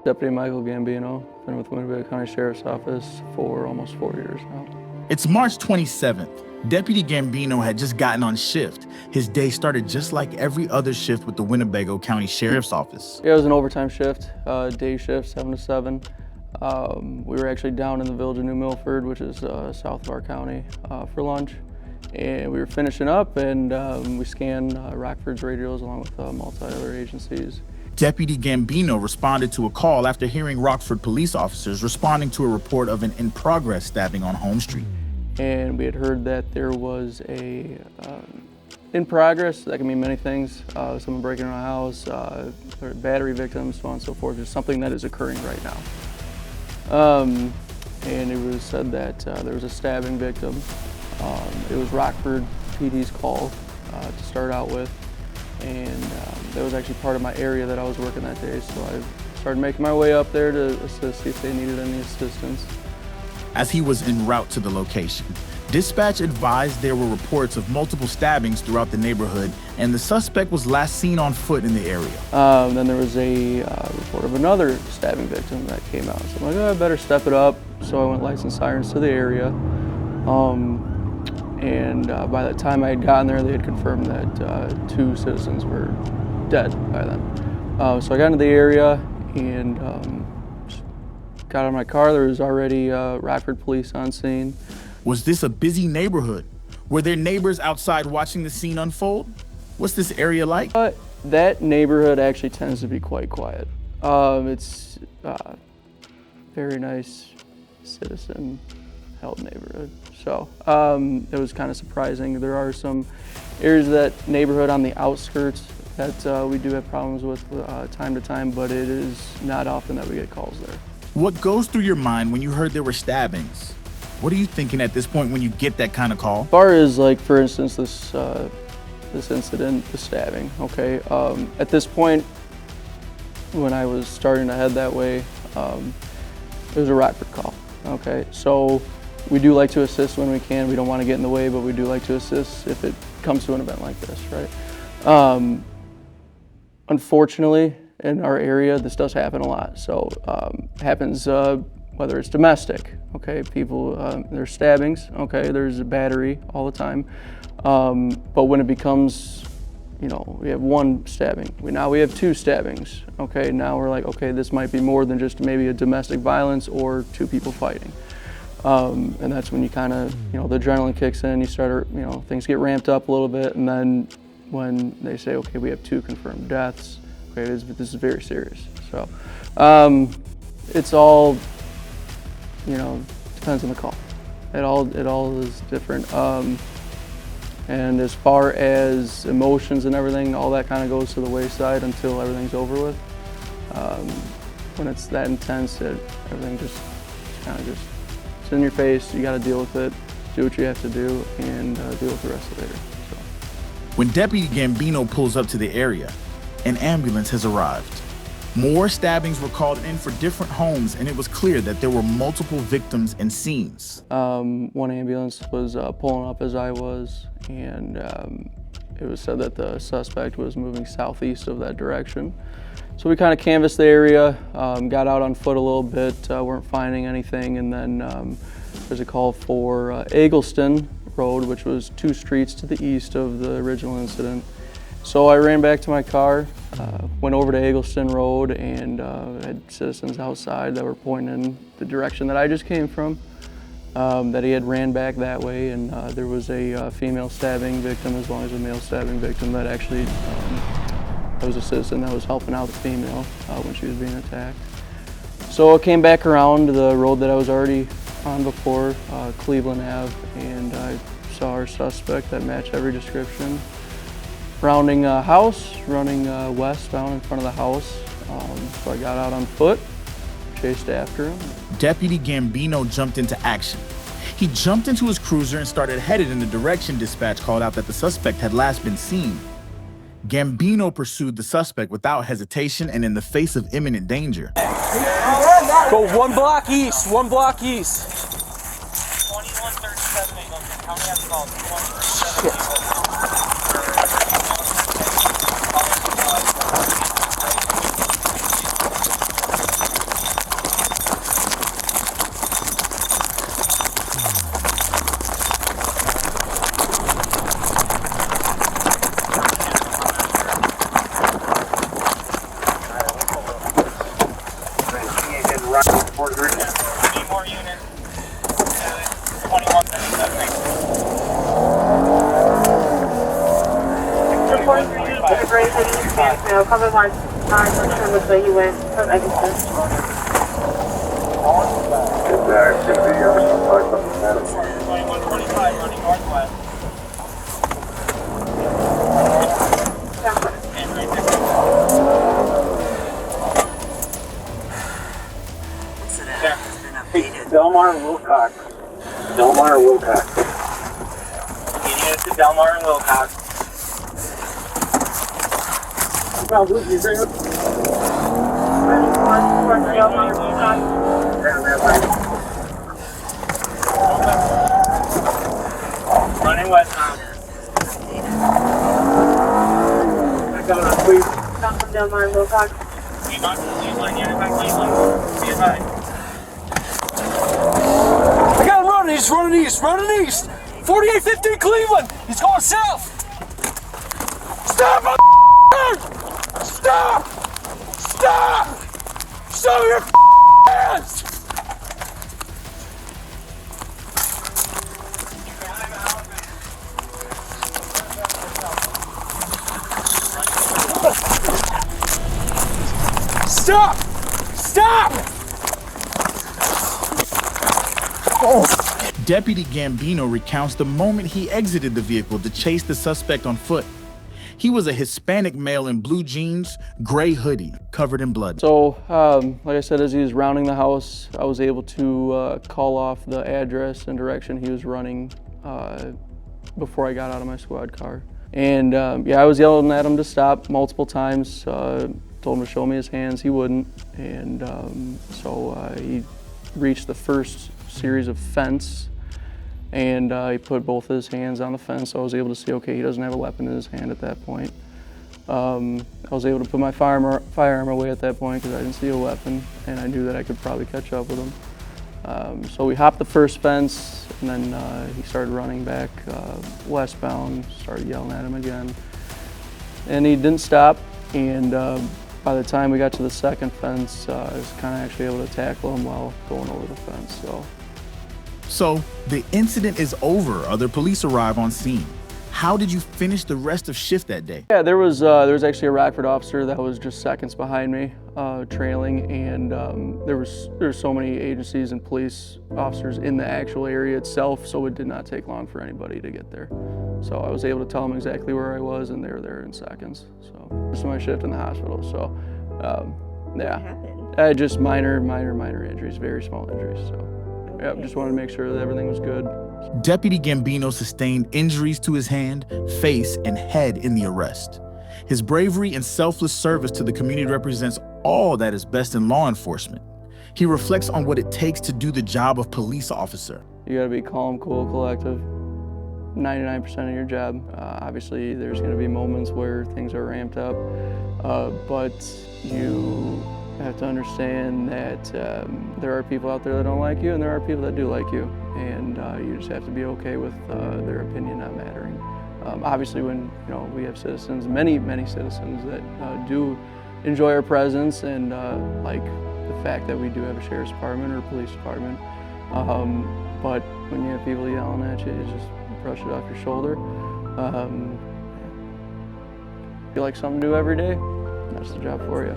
Deputy Michael Gambino. Been with Winnebago County Sheriff's Office for almost 4 years now. It's March 27th. Deputy Gambino had just gotten on shift. His day started just like every other shift with the Winnebago County Sheriff's Office. Yeah, it was an overtime shift, day shift, 7 to 7. We were actually down in the village of New Milford, which is south of our county, for lunch. And we were finishing up, and we scanned Rockford's radios along with multi other agencies. Deputy Gambino responded to a call after hearing Rockford Police Officers responding to a report of an in-progress stabbing on Holmes Street. And we had heard that there was a in progress. That can mean many things. Someone breaking into a house, or battery victims, so on and so forth. There's something that is occurring right now. And it was said that there was a stabbing victim. It was Rockford PD's call to start out with. And that was actually part of my area that I was working that day. So I started making my way up there to assist, see if they needed any assistance. As he was en route to the location, dispatch advised there were reports of multiple stabbings throughout the neighborhood, and the suspect was last seen on foot in the area. Then there was a report of another stabbing victim that came out. So I'm like, oh, I better step it up. So I went licensed sirens to the area. And by the time I had gotten there, they had confirmed that 2 citizens were dead by then. So I got into the area and got out of my car. There was already Rockford Police on scene. Was this a busy neighborhood? Were there neighbors outside watching the scene unfold? What's this area like? That neighborhood actually tends to be quite quiet. It's very nice, citizen-held neighborhood. So it was kind of surprising. There are some areas of that neighborhood on the outskirts that we do have problems with time to time, but it is not often that we get calls there. What goes through your mind when you heard there were stabbings? What are you thinking at this point when you get that kind of call? As far as, like, for instance, this incident, the stabbing, okay? At this point, when I was starting to head that way, it was a Rockford call, okay? So we do like to assist when we can. We don't want to get in the way, but we do like to assist if it comes to an event like this, right? Unfortunately, in our area, this does happen a lot. So happens whether it's domestic, okay? People, there's stabbings, okay? There's a battery all the time. But when it becomes, you know, we have 1 stabbing, now we have 2 stabbings, okay? Now we're like, okay, this might be more than just maybe a domestic violence or 2 people fighting. And that's when you kind of, you know, the adrenaline kicks in, you start, you know, things get ramped up a little bit, and then when they say, okay, we have 2 confirmed deaths, okay, this is very serious. So it's all, you know, depends on the call. It all is different. And as far as emotions and everything, all that kind of goes to the wayside until everything's over with. When it's that intense, everything just kind of just, it's in your face. You got to deal with it, do what you have to do, and deal with the rest of it later. So. When Deputy Gambino pulls up to the area, an ambulance has arrived. More stabbings were called in for different homes, and it was clear that there were multiple victims and scenes. One ambulance was pulling up as I was, and it was said that the suspect was moving southeast of that direction. So we kind of canvassed the area, got out on foot a little bit, weren't finding anything, and then there's a call for Eggleston Road, which was 2 streets to the east of the original incident. So I ran back to my car, went over to Eggleston Road, and had citizens outside that were pointing in the direction that I just came from, that he had ran back that way, and there was a female stabbing victim as well as a male stabbing victim that actually, that was a citizen that was helping out the female when she was being attacked. So I came back around the road that I was already on before, Cleveland Ave, and I saw our suspect that matched every description. Rounding a house, running westbound in front of the house. So I got out on foot, chased after him. Deputy Gambino jumped into action. He jumped into his cruiser and started headed in the direction dispatch called out that the suspect had last been seen. Gambino pursued the suspect without hesitation and in the face of imminent danger. Go 1 block east, 1 block east. 2137, how many have called? 2137. No, cover line 9, not sure which way he went. From Eggleston. Activity over some 2125 running northwest. And right there. Hey, Delmar and Wilcox. Delmar and Wilcox. Getting it to Delmar and Wilcox. Well, who's your favorite? Running westbound. I got on, please. Come from Delmar and Wilcox. Keep on to the lead line, yeah, back lead line. Be advised. I got him running. He's running east. Running east. 4815 Cleveland. He's going south. Stop! Stop! Stop! Show your hands! Stop! Stop! Deputy Gambino recounts the moment he exited the vehicle to chase the suspect on foot. He was a Hispanic male in blue jeans, gray hoodie, covered in blood. So, like I said, as he was rounding the house, I was able to call off the address and direction he was running before I got out of my squad car. And yeah, I was yelling at him to stop multiple times. Told him to show me his hands, he wouldn't. And so he reached the first series of fence, and he put both his hands on the fence, so I was able to see, okay, he doesn't have a weapon in his hand at that point. I was able to put my firearm away at that point because I didn't see a weapon, and I knew that I could probably catch up with him. So we hopped the first fence, and then he started running back westbound, started yelling at him again. And he didn't stop, and by the time we got to the second fence, I was kind of actually able to tackle him while going over the fence. So the incident is over. Other police arrive on scene. How did you finish the rest of shift that day? Yeah, there was actually a Rockford officer that was just seconds behind me, trailing, and there's so many agencies and police officers in the actual area itself, so it did not take long for anybody to get there. So I was able to tell them exactly where I was, and they were there in seconds. So this is my shift in the hospital. So yeah, just minor injuries, very small injuries. So yeah, just wanted to make sure that everything was good. Deputy Gambino sustained injuries to his hand, face, and head in the arrest. His bravery and selfless service to the community represents all that is best in law enforcement. He reflects on what it takes to do the job of police officer. You gotta be calm, cool, collective. 99% of your job. Obviously, there's gonna be moments where things are ramped up, but you have to understand that there are people out there that don't like you, and there are people that do like you, and you just have to be okay with their opinion not mattering. Obviously, when we have citizens, many citizens that do enjoy our presence and like the fact that we do have a sheriff's department or a police department, but when you have people yelling at you, you just brush it off your shoulder. Feel like something new every day. That's the job for you.